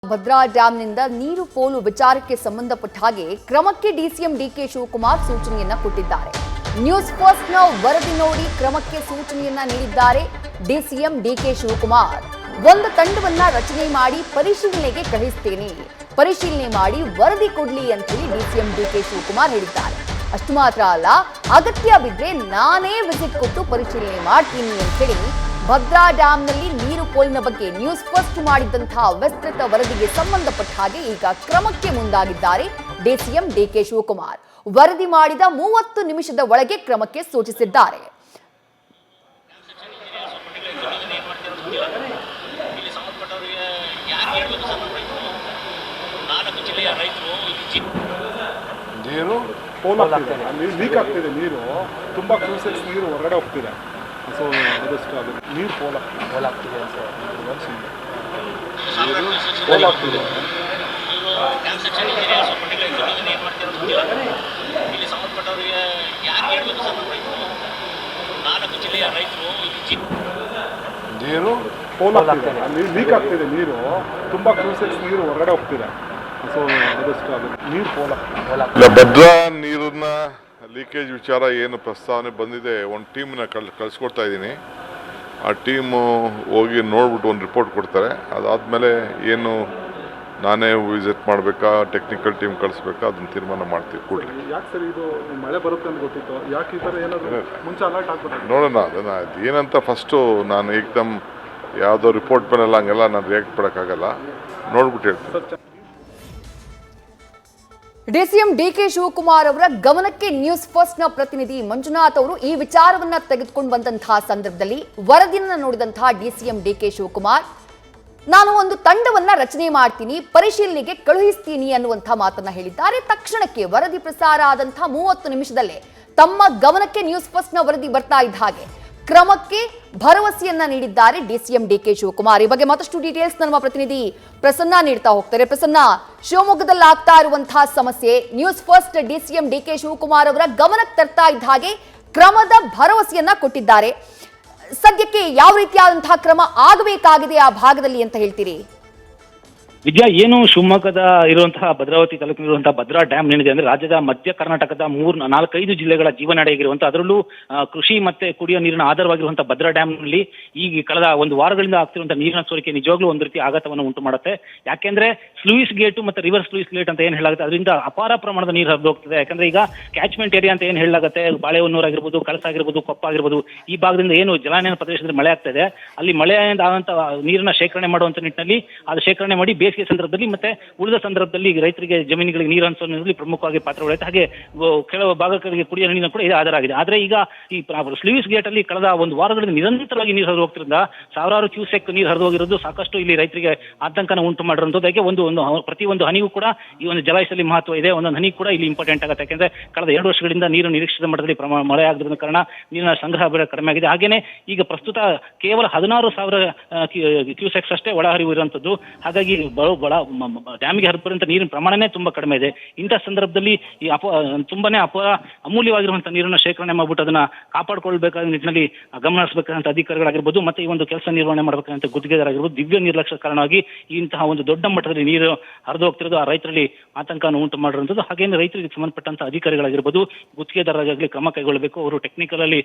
ಭದ್ರಾ ಡ್ಯಾಂನಿಂದ ನೀರು ಪೋಲು ವಿಚಾರಕ್ಕೆ ಸಂಬಂಧಪಟ್ಟ ಹಾಗೆ ಕ್ರಮಕ್ಕೆ ಡಿಸಿಎಂ ಡಿಕೆ ಶಿವಕುಮಾರ್ ಸೂಚನೆಯನ್ನ ಕೊಟ್ಟಿದ್ದಾರೆ. ನ್ಯೂಸ್ ಫಸ್ಟ್ ನ ವರದಿ ನೋಡಿ ಕ್ರಮಕ್ಕೆ ಸೂಚನೆಯನ್ನ ನೀಡಿದ್ದಾರೆ ಡಿಸಿಎಂ ಡಿಕೆ ಶಿವಕುಮಾರ್. ಒಂದು ತಂಡವನ್ನ ರಚನೆ ಮಾಡಿ ಪರಿಶೀಲನೆಗೆ ಕಳಿಸ್ತೇನೆ, ಪರಿಶೀಲನೆ ಮಾಡಿ ವರದಿ ಕೊಡ್ಲಿ ಅಂತ ಹೇಳಿ ಡಿಸಿಎಂ ಡಿಕೆ ಶಿವಕುಮಾರ್ ಹೇಳಿದ್ದಾರೆ. ಅಷ್ಟು ಮಾತ್ರ ಅಲ್ಲ, ಅಗತ್ಯ ಬಿದ್ರೆ ನಾನೇ ವಿಸಿಟ್ ಕೊಟ್ಟು ಪರಿಶೀಲನೆ ಮಾಡ್ತೀನಿ ಅಂತ ಹೇಳಿ ಭದ್ರಾ ಡ್ಯಾಂನಲ್ಲಿ ನೀರು ಪೋಲಿನ ಬಗ್ಗೆ ನ್ಯೂಸ್ ಫಸ್ಟ್ ಮಾಡಿದ್ದಂತಹ ವಿಸ್ತೃತ ವರದಿಗೆ ಸಂಬಂಧಪಟ್ಟ ಹಾಗೆ ಈಗ ಕ್ರಮಕ್ಕೆ ಮುಂದಾಗಿದ್ದಾರೆ ಡಿಸಿಎಂ ಡಿಕೆ ಶಿವಕುಮಾರ್. ವರದಿ ಮಾಡಿದ 30 ನಿಮಿಷದ ಒಳಗೆ ಕ್ರಮಕ್ಕೆ ಸೂಚಿಸಿದ್ದಾರೆ. ನೀರು ಅಲ್ಲಿ ಲೀಕ್ ಆಗ್ತಿದೆ, ನೀರು ತುಂಬಾ ಕ್ಯೂಸೆಕ್ಸ್ ನೀರು ಹೊರಗಡೆ ಹೋಗ್ತಿದೆ. ಸೊ ಅದಷ್ಟು ಅದು ನೀರು ಪೋಲ್ ಆಗ್ತಿದೆ ನೀರು ಪೋಲ್ ಆಗ್ತಿದೆ, ಅಲ್ಲಿ ಲೀಕ್ ಆಗ್ತಿದೆ, ನೀರು ತುಂಬಾ ಕ್ಯೂಸೆಕ್ಸ್ ನೀರು ಹೊರಗಡೆ ಹೋಗ್ತಿದೆ. ಸೊ ಅದಷ್ಟು ಅದು ನೀರು ಪೋಲ್ ಆಗ್ತಿದೆ. ಭದ್ರಾ ನೀರನ್ನ ಲೀಕೇಜ್ ವಿಚಾರ ಏನು ಪ್ರಸ್ತಾವನೆ ಬಂದಿದೆ, ಒಂದು ಟೀಮ್ನ ಕಳಿಸ್ಕೊಡ್ತಾ ಇದ್ದೀನಿ. ಆ ಟೀಮು ಹೋಗಿ ನೋಡ್ಬಿಟ್ಟು ಒಂದು ರಿಪೋರ್ಟ್ ಕೊಡ್ತಾರೆ. ಅದಾದಮೇಲೆ ಏನು ನಾನೇ ವಿಸಿಟ್ ಮಾಡಬೇಕಾ, ಟೆಕ್ನಿಕಲ್ ಟೀಮ್ ಕಳಿಸ್ಬೇಕಾ, ಅದನ್ನ ತೀರ್ಮಾನ ಮಾಡ್ತೀವಿ ಕೂಡಲೇ. ಯಾಕೆ ಸರ್ ಇದು ಮಳೆ ಬರುತ್ತೆ ಅಂತ ಗೊತ್ತಿತ್ತು, ಯಾಕೆ ಈ ಥರ ಏನಾದರೂ ಮುಂಚೆ ಅಲರ್ಟ್ ಆಗ್ಬಿಟ್ಟು ನೋಡೋಣ ಅದನ್ನು ಏನಂತ ಫಸ್ಟು ನಾನು ಏಕ್ದಮ್ ಯಾವುದೋ ರಿಪೋರ್ಟ್ ಬಂದಲ್ಲ ಹಂಗೆಲ್ಲ ನಾನು ರಿಯಾಕ್ಟ್ ಮಾಡೋಕ್ಕಾಗಲ್ಲ, ನೋಡ್ಬಿಟ್ಟು ಹೇಳ್ತೀನಿ. ಡಿಸಿಎಂ ಡಿಕೆ ಶಿವಕುಮಾರ್ ಅವರ ಗಮನಕ್ಕೆ ನ್ಯೂಸ್ ಫಸ್ಟ್ ನ ಪ್ರತಿನಿಧಿ ಮಂಜುನಾಥ್ ಅವರು ಈ ವಿಚಾರವನ್ನ ತೆಗೆದುಕೊಂಡು ಬಂದಂತಹ ಸಂದರ್ಭದಲ್ಲಿ ವರದಿಯನ್ನು ನೋಡಿದಂತಹ ಡಿಸಿಎಂ ಡಿಕೆ ಶಿವಕುಮಾರ್, ನಾನು ಒಂದು ತಂಡವನ್ನ ರಚನೆ ಮಾಡ್ತೀನಿ, ಪರಿಶೀಲನೆಗೆ ಕಳುಹಿಸ್ತೀನಿ ಅನ್ನುವಂತಹ ಮಾತನ್ನ ಹೇಳಿದ್ದಾರೆ. ತಕ್ಷಣಕ್ಕೆ ವರದಿ ಪ್ರಸಾರ ಆದಂತಹ 30 ನಿಮಿಷದಲ್ಲೇ ತಮ್ಮ ಗಮನಕ್ಕೆ ನ್ಯೂಸ್ ಫಸ್ಟ್ ನ ವರದಿ ಬರ್ತಾ ಇದ್ದ ಹಾಗೆ ಕ್ರಮಕ್ಕೆ ಭರವಸೆಯನ್ನ ನೀಡಿದ್ದಾರೆ ಡಿಸಿಎಂ ಡಿಕೆ ಶಿವಕುಮಾರ್. ಈ ಬಗ್ಗೆ ಮತ್ತಷ್ಟು ಡೀಟೇಲ್ಸ್ ನಮ್ಮ ಪ್ರತಿನಿಧಿ ಪ್ರಸನ್ನ ನೀಡ್ತಾ ಹೋಗ್ತಾರೆ. ಪ್ರಸನ್ನ, ಶಿವಮೊಗ್ಗದಲ್ಲಿ ಆಗ್ತಾ ಇರುವಂತಹ ಸಮಸ್ಯೆ news first DCM DK Shivakumar ಅವರ ಗಮನಕ್ಕೆ ತರ್ತಾ ಇದ್ದ ಹಾಗೆ ಕ್ರಮದ ಭರವಸೆಯನ್ನ ಕೊಟ್ಟಿದ್ದಾರೆ. ಸದ್ಯಕ್ಕೆ ಯಾವ ರೀತಿಯಾದಂತಹ ಕ್ರಮ ಆಗಬೇಕಾಗಿದೆ ಆ ಭಾಗದಲ್ಲಿ ಅಂತ ಹೇಳ್ತೀರಿ? ವಿದ್ಯಾ, ಏನು ಶಿವಮೊಗ್ಗದ ಇರುವಂತಹ ಭದ್ರಾವತಿ ತಾಲೂಕಿನಲ್ಲಿರುವಂತಹ ಭದ್ರಾ ಡ್ಯಾಮ್ ಏನಿದೆ ಅಂದ್ರೆ ರಾಜ್ಯದ ಮಧ್ಯ ಕರ್ನಾಟಕದ 4-5 ಜಿಲ್ಲೆಗಳ ಜೀವನಾಡಿಯಾಗಿರುವಂತಹ, ಅದರಲ್ಲೂ ಕೃಷಿ ಮತ್ತೆ ಕುಡಿಯುವ ನೀರಿನ ಆಧಾರವಾಗಿರುವಂತಹ ಭದ್ರಾ ಡ್ಯಾಮ್ನಲ್ಲಿ ಈಗ ಕಳೆದ ಒಂದು ವಾರಗಳಿಂದ ಆಗ್ತಿರುವಂತಹ ನೀರಿನ ಸೋರಿಕೆ ನಿಜವಾಗ್ಲೂ ಒಂದು ರೀತಿ ಆಘಾತವನ್ನು ಉಂಟು ಮಾಡುತ್ತೆ. ಯಾಕೆಂದ್ರೆ ಸ್ಲೂಯಿಸ್ ಗೇಟ್ ಮತ್ತೆ ರಿವರ್ಸ್ ಸ್ಲೂಯಿಸ್ ಗೇಟ್ ಅಂತ ಏನ್ ಹೇಳಾಗುತ್ತೆ, ಅದರಿಂದ ಅಪಾರ ಪ್ರಮಾಣದ ನೀರು ಹರಿದು ಹೋಗ್ತದೆ. ಯಾಕಂದ್ರೆ ಈಗ ಕ್ಯಾಚ್ಮೆಂಟ್ ಏರಿಯಾ ಅಂತ ಏನ್ ಹೇಳಾಗುತ್ತೆ, ಬಾಳೆಹೊನ್ನೂರು ಆಗಿರ್ಬೋದು, ಕಳಸ ಆಗಿರ್ಬೋದು, ಕೊಪ್ಪ ಆಗಿರ್ಬೋದು, ಈ ಭಾಗದಿಂದ ಏನು ಜಲಾನಯನ ಪ್ರದೇಶದಲ್ಲಿ ಮಳೆ ಆಗ್ತಾ ಇದೆ, ಅಲ್ಲಿ ಮಳೆಯಿಂದ ಆದಂತಹ ನೀರನ್ನ ಶೇಖರಣೆ ಮಾಡುವಂತ ನಿಟ್ಟಿನಲ್ಲಿ ಅದು ಶೇಖರಣೆ ಮಾಡಿ ಬೇಸಿಗೆ ಸಂದರ್ಭದಲ್ಲಿ ಮತ್ತೆ ಉಳಿದ ಸಂದರ್ಭದಲ್ಲಿ ರೈತರಿಗೆ ಜಮೀನುಗಳಿಗೆ ನೀರು ಹಂಚುವಲ್ಲಿ ಪ್ರಮುಖವಾಗಿ ಪಾತ್ರ ವಹಿಸುತ್ತೆ. ಹಾಗೆ ಕೆಲವು ಭಾಗಗಳಿಗೆ ಕುಡಿಯುವ ನೀರಿನ ಕೂಡ ಇದು ಆಧಾರ ಆಗಿದೆ. ಆದ್ರೆ ಈಗ ಈ ಸ್ಲೂಯಿಸ್ ಗೇಟ್ ಅಲ್ಲಿ ಕಳೆದ ಒಂದು ವಾರಗಳಿಂದ ನಿರಂತರವಾಗಿ ನೀರು ಹರಿದು ಹೋಗ್ತಿರೋದ್ರಿಂದ ಸಾವಿರಾರು ಕ್ಯೂಸೆಕ್ ನೀರು ಹರಿದು ಹೋಗಿರೋದು ಸಾಕಷ್ಟು ಇಲ್ಲಿ ರೈತರಿಗೆ ಆತಂಕನ ಉಂಟು ಮಾಡಿರೋದು. ಯಾಕೆ ಪ್ರತಿ ಒಂದು ಹನಿಗೂ ಕೂಡ ಈ ಒಂದು ಜಲಾಶಯದಲ್ಲಿ ಮಹತ್ವ ಇದೆ, ಒಂದೊಂದು ಹನಿ ಕೂಡ ಇಲ್ಲಿ ಇಂಪಾರ್ಟೆಂಟ್ ಆಗುತ್ತೆ. ಯಾಕೆಂದ್ರೆ ಕಳೆದ 2 ವರ್ಷಗಳಿಂದ ನೀರು ನಿರೀಕ್ಷಿತ ಮಟ್ಟದಲ್ಲಿ ಮಳೆ ಆಗದ ಕಾರಣ ನೀರಿನ ಸಂಗ್ರಹ ಬೇರೆ ಕಡಿಮೆ ಆಗಿದೆ. ಹಾಗೇನೆ ಈಗ ಪ್ರಸ್ತುತ ಕೇವಲ 16,000 ಕ್ಯೂಸೆಕ್ಸ್ ಅಷ್ಟೇ ಒಳಹರಿವು ಇರುವಂತದ್ದು. ಹಾಗಾಗಿ ಡ್ಯಾಮಿಗೆ ಹರಿದುಬರುವಂತ ನೀರಿನ ಪ್ರಮಾಣನೇ ತುಂಬಾ ಕಡಿಮೆ ಇದೆ. ಇಂಥ ಸಂದರ್ಭದಲ್ಲಿ ಈ ತುಂಬಾನೇ ಅಮೂಲ್ಯವಾಗಿರುವಂತಹ ನೀರನ್ನ ಶೇಖರಣೆ ಮಾಡ್ಬಿಟ್ಟು ಅದನ್ನ ಕಾಪಾಡ್ಕೊಳ್ಬೇಕಾದ ನಿಟ್ಟಿನಲ್ಲಿ ಗಮನ ಹರಿಸಬೇಕಾದಂತ ಅಧಿಕಾರಿಗಳಾಗಿರ್ಬೋದು, ಮತ್ತೆ ಈ ಒಂದು ಕೆಲಸ ನಿರ್ವಹಣೆ ಮಾಡಬೇಕಂತ ಗುತ್ತಿಗೆದಾರರಾಗಿರ್ಬೋದು, ದಿವ್ಯ ನಿರ್ಲಕ್ಷ್ಯ ಕಾರಣವಾಗಿ ಇಂತಹ ಒಂದು ದೊಡ್ಡ ಮಟ್ಟದಲ್ಲಿ ನೀರು ಹರಿದು ಹೋಗ್ತಿರೋದು ಆ ರೈತರಲ್ಲಿ ಆತಂಕವನ್ನು ಉಂಟು ಮಾಡಿರುವಂಥದ್ದು. ಹಾಗೇನೆ ರೈತರಿಗೆ ಸಂಬಂಧಪಟ್ಟಂತ ಅಧಿಕಾರಿಗಳಾಗಿರ್ಬೋದು, ಗುತ್ತಿಗೆದಾರರಾಗಲಿ ಕ್ರಮ ಕೈಗೊಳ್ಳಬೇಕು. ಅವರು ಟೆಕ್ನಿಕಲ್ ಅಲ್ಲಿ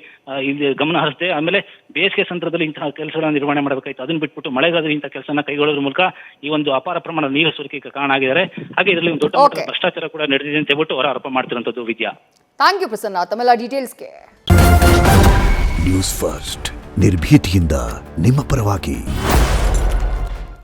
ಇಲ್ಲಿ ಗಮನ ಹರಿಸದೆ ಆಮೇಲೆ ಬೇಸಿಗೆ ಸಂದರ್ಭದಲ್ಲಿ ಇಂತಹ ಕೆಲಸಗಳನ್ನ ನಿರ್ವಹಣೆ ಮಾಡಬೇಕಾಯ್ತು. ಅದನ್ನ ಬಿಟ್ಬಿಟ್ಟು ಮಳೆಗಾಲದಲ್ಲಿ ಇಂತಹ ಕೆಲಸನ ಕೈಗೊಳ್ಳೋದ್ರ ಮೂಲಕ ಈ ಒಂದು ಅಪಾರ ಪ್ರಮಾಣ ನೀರು ಸೋರಿಕೆಗೆ ಕಾರಣ ಆಗಿದ್ದಾರೆ. ಹಾಗೆ ಇದರಲ್ಲಿ ಒಂದು ದೊಡ್ಡ ಮಟ್ಟದ ಭ್ರಷ್ಟಾಚಾರ ಕೂಡ ನಡೆದಿದೆ ಅಂತ ಹೇಳ್ಬಿಟ್ಟು ಅವರ ಆರೋಪ ಮಾಡ್ತಿರುವಂತದ್ದು. ವಿದ್ಯಾ, ಥ್ಯಾಂಕ್ ಯು ಪ್ರಸನ್ನ ತಮ್ಮೆಲ್ಲ ಡೀಟೇಲ್ಸ್ಗೆ. ನ್ಯೂಸ್ ಫಸ್ಟ್ ನಿರ್ಭೀತಿಯಿಂದ ನಿಮ್ಮ ಪರವಾಗಿ.